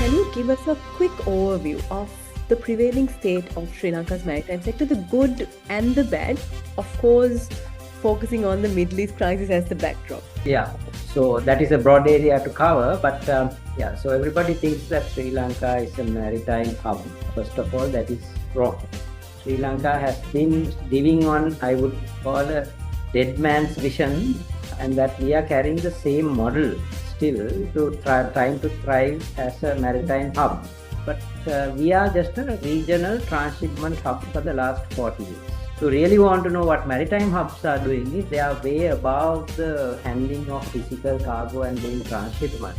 Can you give us a quick overview of the prevailing state of Sri Lanka's maritime sector, the good and the bad, of course, focusing on the Middle East crisis as the backdrop? Yeah, so that is a broad area to cover, but so everybody thinks that Sri Lanka is a maritime hub. First of all, that is wrong. Sri Lanka has been living on, I would call, a dead man's vision, and that we are carrying the same model still to trying to thrive as a maritime hub. But we are just a regional transshipment hub for the last 40 years. To really want to know what maritime hubs are doing is they are way above the handling of physical cargo and doing transshipment.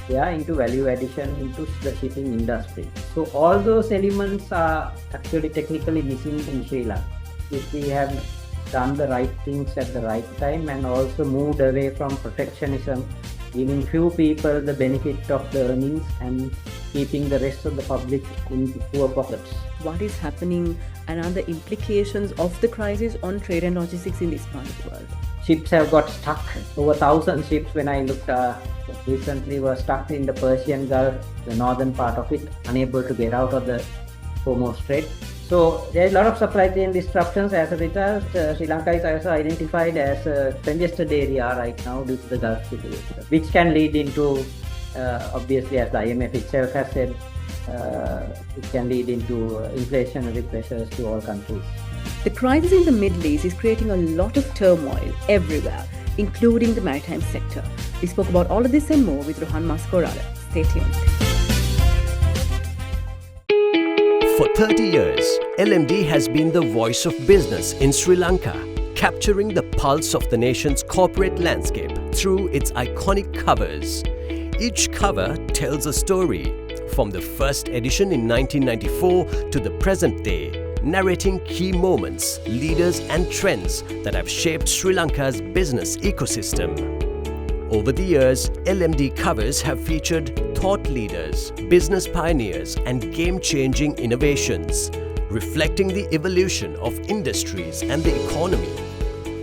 They are into value addition into the shipping industry. So all those elements are actually technically missing in Sri Lanka. If we have done the right things at the right time and also moved away from protectionism, giving few people the benefit of the earnings and keeping the rest of the public in poor pockets. What is happening and are the implications of the crisis on trade and logistics in this part of the world? Ships have got stuck. Over 1,000 ships, when I looked recently, were stuck in the Persian Gulf, the northern part of it, unable to get out of the Hormuz Strait. So there is a lot of supply chain disruptions. As a result, Sri Lanka is also identified as a congested area right now due to the Gulf situation, which can lead into, obviously, as the IMF itself has said, it can lead into inflationary pressures to all countries. The crisis in the Middle East is creating a lot of turmoil everywhere, including the maritime sector. We spoke about all of this and more with Rohan Masakorala. Stay tuned. For 30 years, LMD has been the voice of business in Sri Lanka, capturing the pulse of the nation's corporate landscape through its iconic covers. Each cover tells a story, from the first edition in 1994 to the present day, narrating key moments, leaders and trends that have shaped Sri Lanka's business ecosystem. Over the years, LMD covers have featured thought leaders, business pioneers and game-changing innovations, reflecting the evolution of industries and the economy.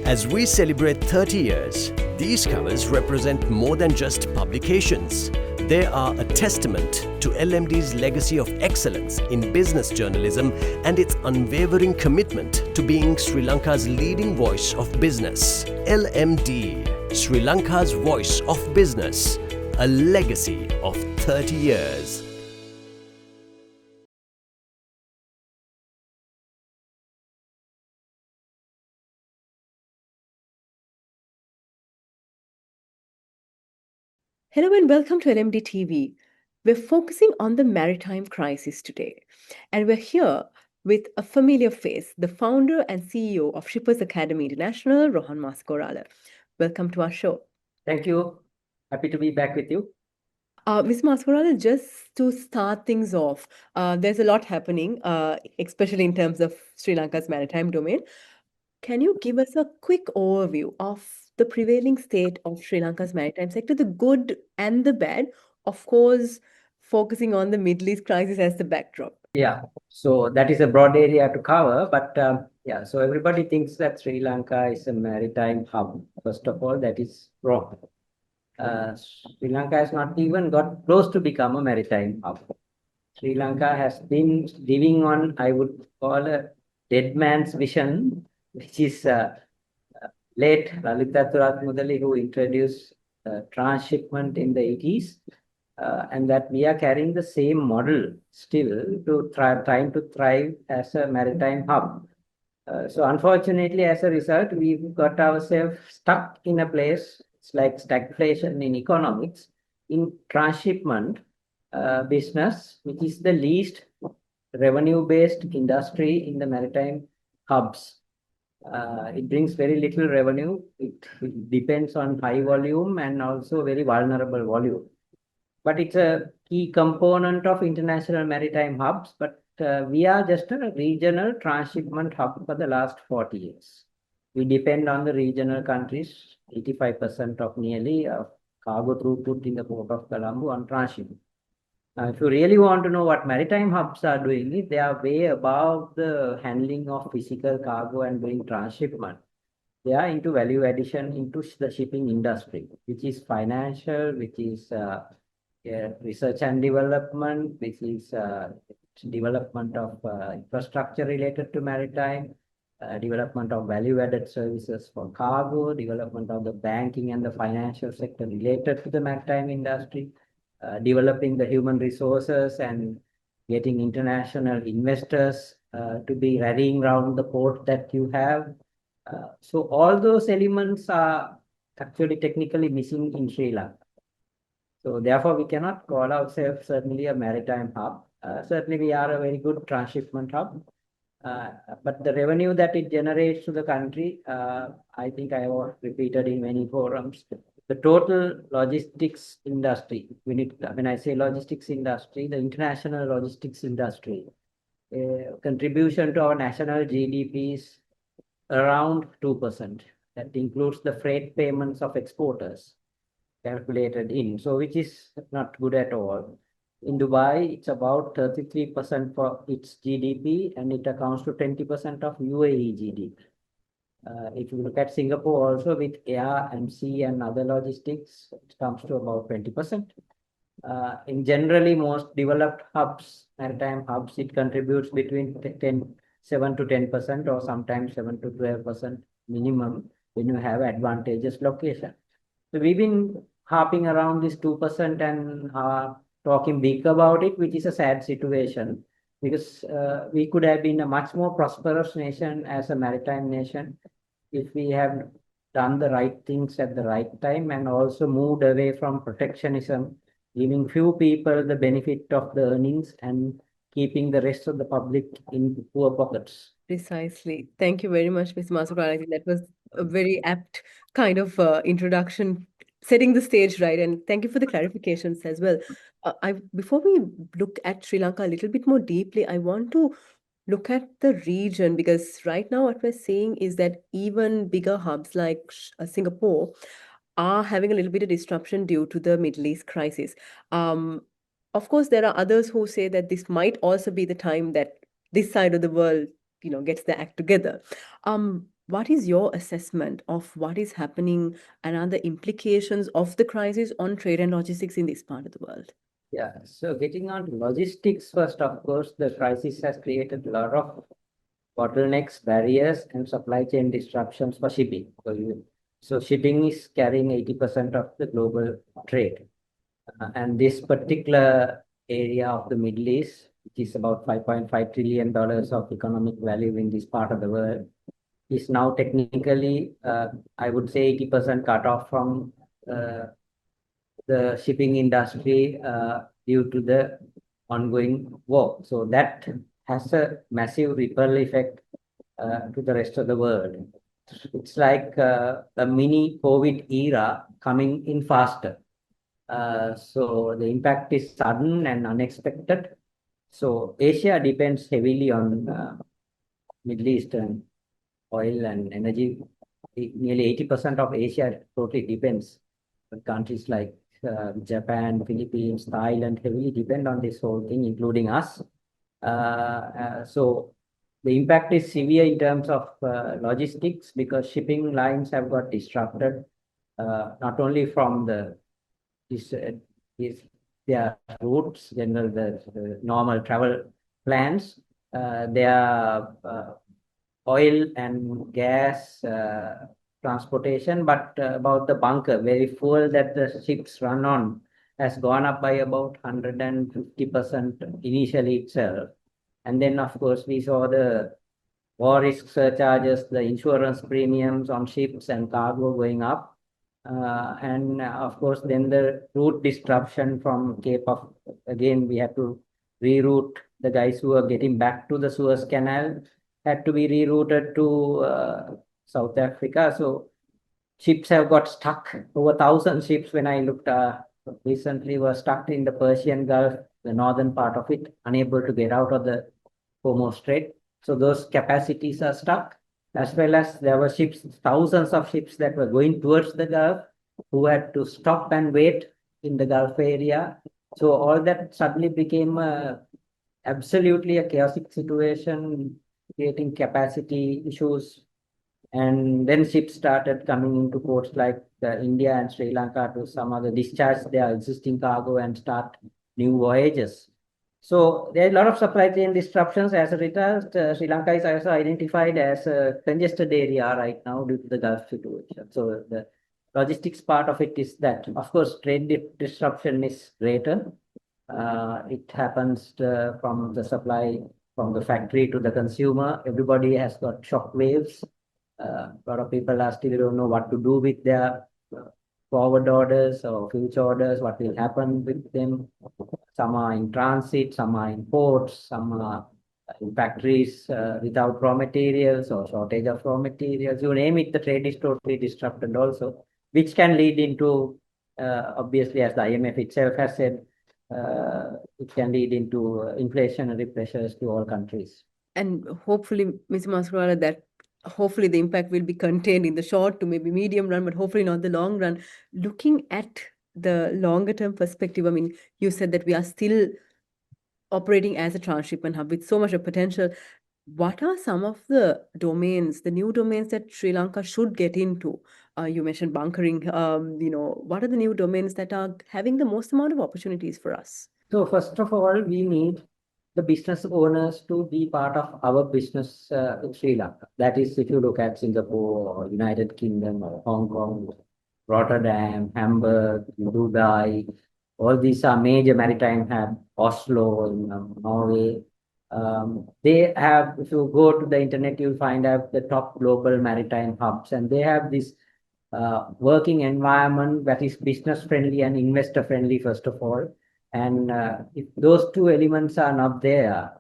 As we celebrate 30 years, these covers represent more than just publications. They are a testament to LMD's legacy of excellence in business journalism and its unwavering commitment to being Sri Lanka's leading voice of business. LMD, Sri Lanka's voice of business, a legacy of 30 years. Hello and welcome to LMDtv. We're focusing on the maritime crisis today. And we're here with a familiar face, the founder and CEO of Shippers Academy International, Rohan Masakorala. Welcome to our show. Thank you. Happy to be back with you. Ms. Masakorala, just to start things off, there's a lot happening, especially in terms of Sri Lanka's maritime domain. Can you give us a quick overview of the prevailing state of Sri Lanka's maritime sector, the good and the bad, of course, focusing on the Middle East crisis as the backdrop? Yeah, so that is a broad area to cover, but so everybody thinks that Sri Lanka is a maritime hub. First of all, that is wrong. Sri Lanka has not even got close to become a maritime hub. Sri Lanka has been living on, I would call, a dead man's vision, which is late Lalitha Mudali, who introduced transshipment in the 80s, and that we are carrying the same model still to trying to thrive as a maritime hub. So unfortunately, as a result, we've got ourselves stuck in a place. It's like stagflation in economics, in transshipment business, which is the least revenue-based industry in the maritime hubs. It brings very little revenue. It depends on high volume and also very vulnerable volume. But it's a key component of international maritime hubs. But we are just a regional transshipment hub for the last 40 years. We depend on the regional countries, 85% of nearly cargo throughput in the port of Colombo on transshipment. If you really want to know what maritime hubs are doing, is they are way above the handling of physical cargo and doing transshipment. They are into value addition into the shipping industry, which is financial, which is research and development. This is development of infrastructure related to maritime, development of value-added services for cargo, development of the banking and the financial sector related to the maritime industry, developing the human resources and getting international investors to be rallying around the port that you have. So all those elements are actually technically missing in Sri Lanka. So therefore, we cannot call ourselves certainly a maritime hub. Certainly, we are a very good transshipment hub. But the revenue that it generates to the country, I think I have repeated in many forums, the total logistics industry, when I say logistics industry, the international logistics industry, contribution to our national GDP is around 2%. That includes the freight payments of exporters calculated in, so which is not good at all. In Dubai, it's about 33% for its GDP, and it accounts to 20% of UAE GDP. If you look at Singapore also with air and sea and other logistics, it comes to about 20%. In generally most developed hubs, maritime hubs, it contributes between 7 to 10% or sometimes 7 to 12% minimum when you have advantageous location. So we've been harping around this 2% and talking big about it, which is a sad situation because we could have been a much more prosperous nation as a maritime nation if we have done the right things at the right time and also moved away from protectionism, giving few people the benefit of the earnings and keeping the rest of the public in poor pockets. Precisely. Thank you very much, Mr. Masakorala. I think that was a very apt kind of introduction, setting the stage right. And thank you for the clarifications as well. Before we look at Sri Lanka a little bit more deeply, I want to look at the region because right now what we're seeing is that even bigger hubs like Singapore are having a little bit of disruption due to the Middle East crisis. Of course, there are others who say that this might also be the time that this side of the world, gets their act together. What is your assessment of what is happening and are the implications of the crisis on trade and logistics in this part of the world? Yeah, so getting on to logistics first, of course, the crisis has created a lot of bottlenecks, barriers, and supply chain disruptions for shipping. So shipping is carrying 80% of the global trade. And this particular area of the Middle East, which is about $5.5 trillion of economic value in this part of the world, is now technically, I would say, 80% cut off from the shipping industry due to the ongoing war. So that has a massive ripple effect to the rest of the world. It's like a mini COVID era coming in faster. So the impact is sudden and unexpected. So Asia depends heavily on Middle Eastern oil and energy. Nearly 80% of Asia totally depends. But countries like Japan, Philippines, Thailand heavily depend on this whole thing, including us. So the impact is severe in terms of logistics because shipping lines have got disrupted, not only from their routes, the normal travel plans, their oil and gas transportation, but about the bunker, very fuel that the ships run on has gone up by about 150% initially itself. And then, of course, we saw the war risk surcharges, the insurance premiums on ships and cargo going up. And of course, then the route disruption from Cape of, again, we had to reroute the guys who are getting back to the Suez Canal, had to be rerouted to South Africa. So ships have got stuck. Over 1,000 ships, when I looked recently, were stuck in the Persian Gulf, the northern part of it, unable to get out of the Hormuz Strait. So those capacities are stuck, as well as there were ships, thousands of ships that were going towards the Gulf, who had to stop and wait in the Gulf area. So all that suddenly became absolutely a chaotic situation, creating capacity issues And then ships started coming into ports like India and Sri Lanka to some other discharge their existing cargo and start new voyages. So there are a lot of supply chain disruptions as a result. Sri Lanka is also identified as a congested area right now due to the Gulf situation. So the logistics part of it is that, of course, trade disruption is greater. It happens from the supply from the factory to the consumer. Everybody has got shock waves. A lot of people are still don't know what to do with their forward orders or future orders, what will happen with them. Some are in transit, some are in ports, some are in factories without raw materials or shortage of raw materials. You name it, the trade is totally disrupted also, which can lead into, obviously, as the IMF itself has said, it can lead into inflationary pressures to all countries. And hopefully, Ms. Masakorala, that hopefully the impact will be contained in the short to maybe medium run, but hopefully not the long run. Looking at the longer term perspective, I mean, you said that we are still operating as a transshipment hub with so much of potential. What are some of the domains, the new domains that Sri Lanka should get into? You mentioned bunkering. What are the new domains that are having the most amount of opportunities for us? So first of all, we need the business owners to be part of our business in Sri Lanka. That is, if you look at Singapore or United Kingdom or Hong Kong, Rotterdam, Hamburg, Dubai, all these are major maritime hubs, Oslo in Norway. They have, if you go to the internet, you'll find out the top global maritime hubs, and they have this working environment that is business friendly and investor friendly, first of all. And if those two elements are not there,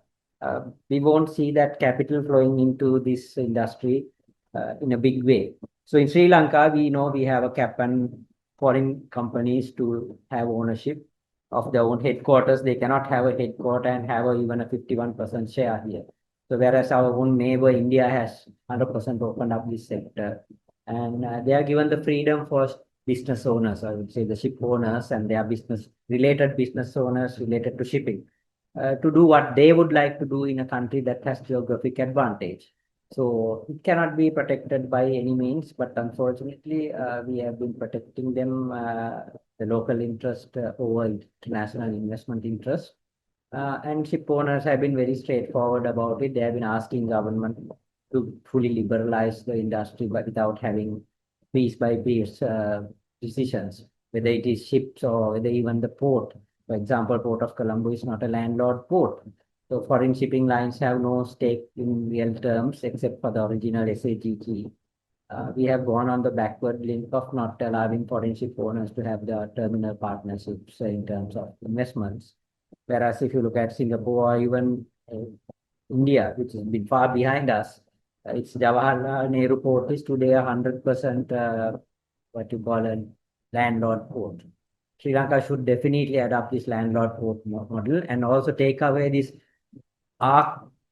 we won't see that capital flowing into this industry in a big way. So in Sri Lanka, we know we have a cap on foreign companies to have ownership of their own headquarters. They cannot have a headquarter and have even a 51% share here. So whereas our own neighbor India has 100% opened up this sector, and they are given the freedom for business owners, I would say the ship owners and their related business owners related to shipping, to do what they would like to do in a country that has geographic advantage. So it cannot be protected by any means, but unfortunately, we have been protecting them, the local interest over international investment interest. And ship owners have been very straightforward about it. They have been asking government to fully liberalize the industry, but without having piece by piece decisions, whether it is ships or whether even the port. For example, Port of Colombo is not a landlord port. So foreign shipping lines have no stake in real terms except for the original SAGT. We have gone on the backward link of not allowing foreign ship owners to have the terminal partnerships in terms of investments. Whereas if you look at Singapore or even India, which has been far behind us, its Jawaharlal Nehru port is today 100% what you call a landlord port. Sri Lanka should definitely adopt this landlord port model and also take away this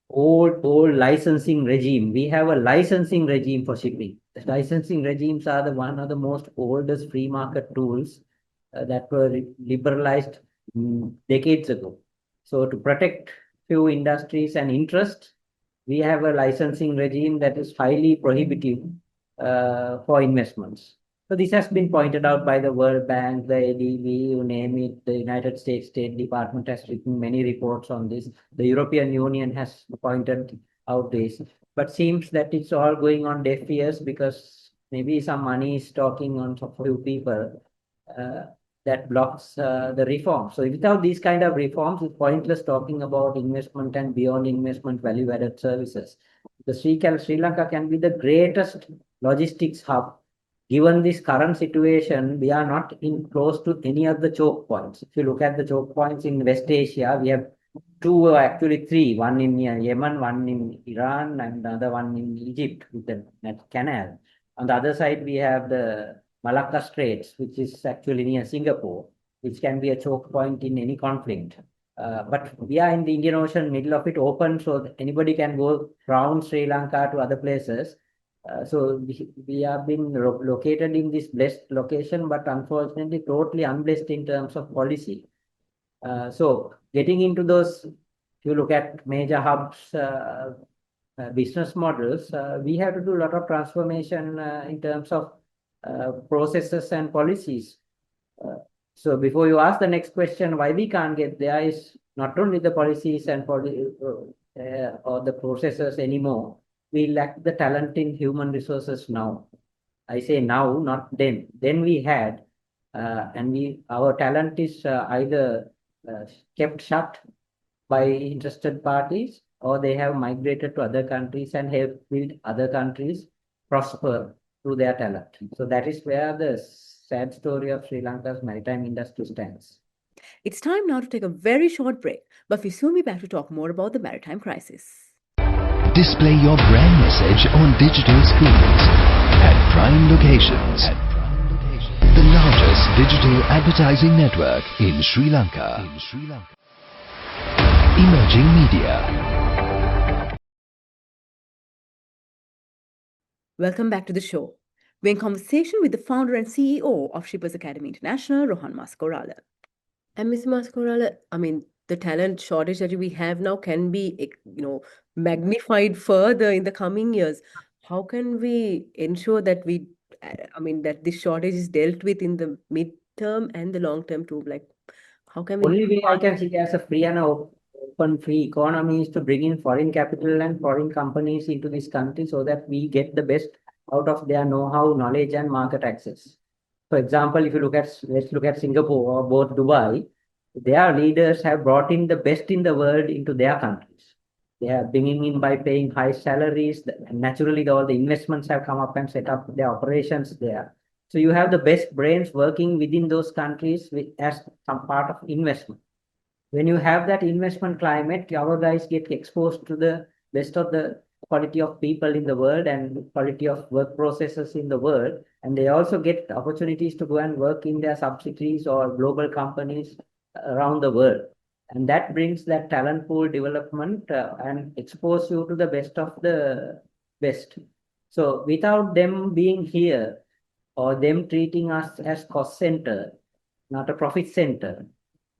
old licensing regime. We have a licensing regime for shipping. The licensing regimes are one of the most oldest free market tools that were liberalized decades ago. So to protect few industries and interests, we have a licensing regime that is highly prohibitive for investments. So this has been pointed out by the World Bank, the ADB, you name it. The United States State Department has written many reports on this. The European Union has pointed out this. But seems that it's all going on deaf ears because maybe some money is talking on a few people that blocks the reform. So without these kind of reforms, it's pointless talking about investment and beyond investment value-added services. The Sri Lanka can be the greatest logistics hub. Given this current situation, we are not in close to any of the choke points. If you look at the choke points in West Asia, we have two, actually three, one in Yemen, one in Iran, and another one in Egypt with the canal. On the other side, we have the Malacca Straits, which is actually near Singapore, which can be a choke point in any conflict. But we are in the Indian Ocean, middle of it, open, so that anybody can go around Sri Lanka to other places. So we have been located in this blessed location, but unfortunately totally unblessed in terms of policy. So getting into those, if you look at major hubs, business models, we have to do a lot of transformation in terms of processes and policies. So before you ask the next question, why we can't get there is not only the policies and or the processes anymore. We lack the talent in human resources now. I say now, not then. Then we had, and our talent is either kept shut by interested parties, or they have migrated to other countries and have built other countries prosper through their talent. So that is where the sad story of Sri Lanka's maritime industry stands. It's time now to take a very short break, but we'll soon be back to talk more about the maritime crisis. Display your brand message on digital screens at prime locations. The largest digital advertising network in Sri Lanka. Emerging Media. Welcome back to the show. We're in conversation with the founder and CEO of Shippers Academy International, Rohan Masakorala. And Ms. Masakorala, I mean, the talent shortage that we have now can be, magnified further in the coming years. How can we ensure that that this shortage is dealt with in the mid-term and the long term too? Like, how can we? Only way I can see as a free and open free economy is to bring in foreign capital and foreign companies into this country so that we get the best out of their know-how, knowledge, and market access. For example, if you let's look at Singapore or both Dubai, their leaders have brought in the best in the world into their countries. They are bringing in by paying high salaries. And naturally, all the investments have come up and set up their operations there. So you have the best brains working within those countries as some part of investment. When you have that investment climate, our guys get exposed to the best of the quality of people in the world and quality of work processes in the world. And they also get opportunities to go and work in their subsidiaries or global companies around the world. And that brings that talent pool development and expose you to the best of the best. So without them being here or them treating us as cost center, not a profit center,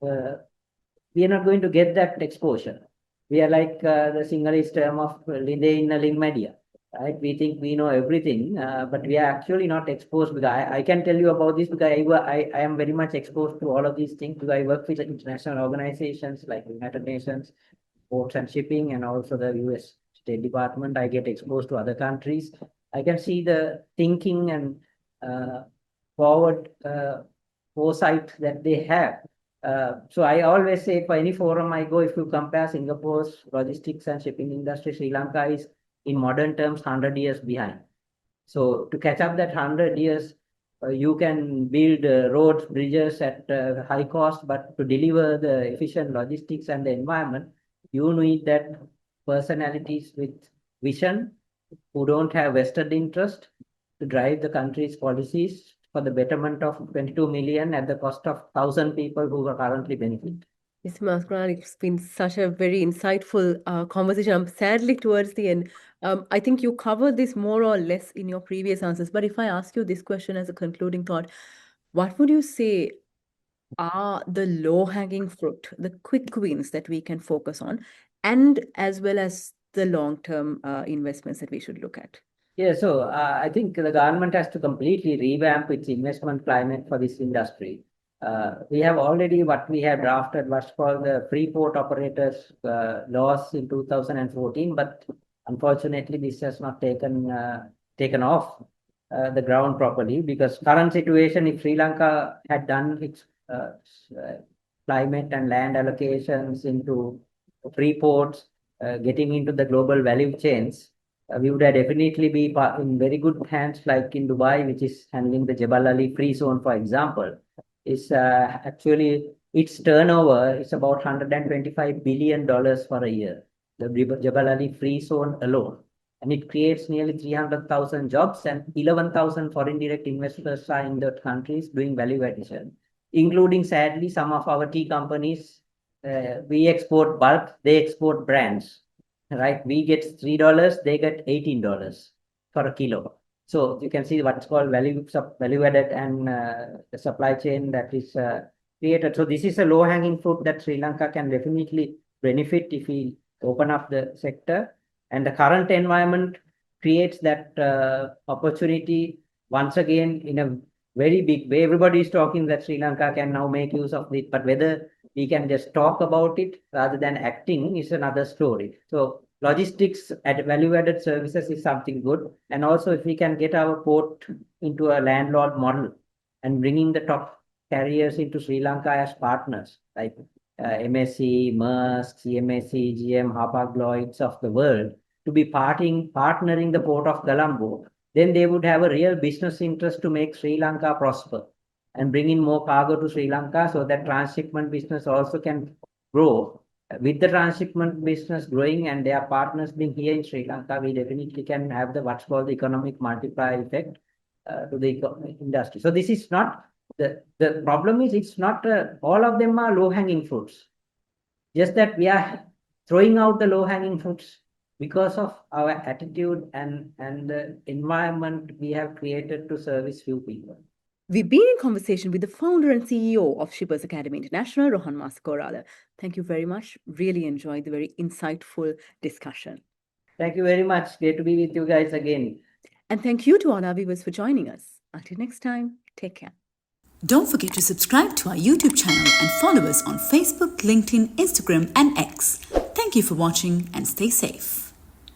we are not going to get that exposure. We are like the Sinhalese term of Linde in a ling media, right? We think we know everything, but we are actually not exposed. Because I can tell you about this because I am very much exposed to all of these things because I work with international organizations like United Nations, Ports and Shipping, and also the US State Department. I get exposed to other countries. I can see the thinking and forward foresight that they have. So I always say for any forum I go, if you compare Singapore's logistics and shipping industry, Sri Lanka is in modern terms 100 years behind. So to catch up that 100 years, you can build roads, bridges at high cost, but to deliver the efficient logistics and the environment, you need that personalities with vision who don't have vested interest to drive the country's policies for the betterment of 22 million at the cost of 1,000 people who are currently benefiting. Mr. Masakorala, it's been such a very insightful conversation. Sadly, towards the end, I think you covered this more or less in your previous answers. But if I ask you this question as a concluding thought, what would you say are the low-hanging fruit, the quick wins that we can focus on, and as well as the long-term investments that we should look at? Yeah, so I think the government has to completely revamp its investment climate for this industry. We have already what we have drafted, what's called the free port operators laws in 2014, but unfortunately this has not taken off the ground properly because current situation, if Sri Lanka had done its climate and land allocations into free ports, getting into the global value chains, we would have definitely be in very good hands, like in Dubai, which is handling the Jebel Ali free zone, for example. Is actually its turnover is about $125 billion for a year, the Jebel Ali free zone alone. And it creates nearly 300,000 jobs and 11,000 foreign direct investors are in the countries doing value addition, including sadly some of our tea companies. We export bulk, they export brands. Right, we get $3, they get $18 for a kilo. So you can see what's called value added and the supply chain that is created. So this is a low hanging fruit that Sri Lanka can definitely benefit if we open up the sector. And the current environment creates that opportunity once again in a very big way. Everybody is talking that Sri Lanka can now make use of it, but whether we can just talk about it rather than acting is another story. So logistics at value-added services is something good. And also if we can get our port into a landlord model and bringing the top carriers into Sri Lanka as partners, like MSC, Maersk, CMSC, GM, Hapag-Lloyds of the world, to be partnering the port of Colombo, then they would have a real business interest to make Sri Lanka prosper and bring in more cargo to Sri Lanka so that transshipment business also can grow. With the transshipment business growing and their partners being here in Sri Lanka, we definitely can have the what's called the economic multiplier effect to the industry. So this is not the problem is it's not all of them are low-hanging fruits. Just that we are throwing out the low-hanging fruits because of our attitude and the environment we have created to service few people. We've been in conversation with the founder and CEO of Shippers Academy International, Rohan Masakorala. Thank you very much. Really enjoyed the very insightful discussion. Thank you very much. Great to be with you guys again. And thank you to all our viewers for joining us. Until next time, take care. Don't forget to subscribe to our YouTube channel and follow us on Facebook, LinkedIn, Instagram, and X. Thank you for watching and stay safe.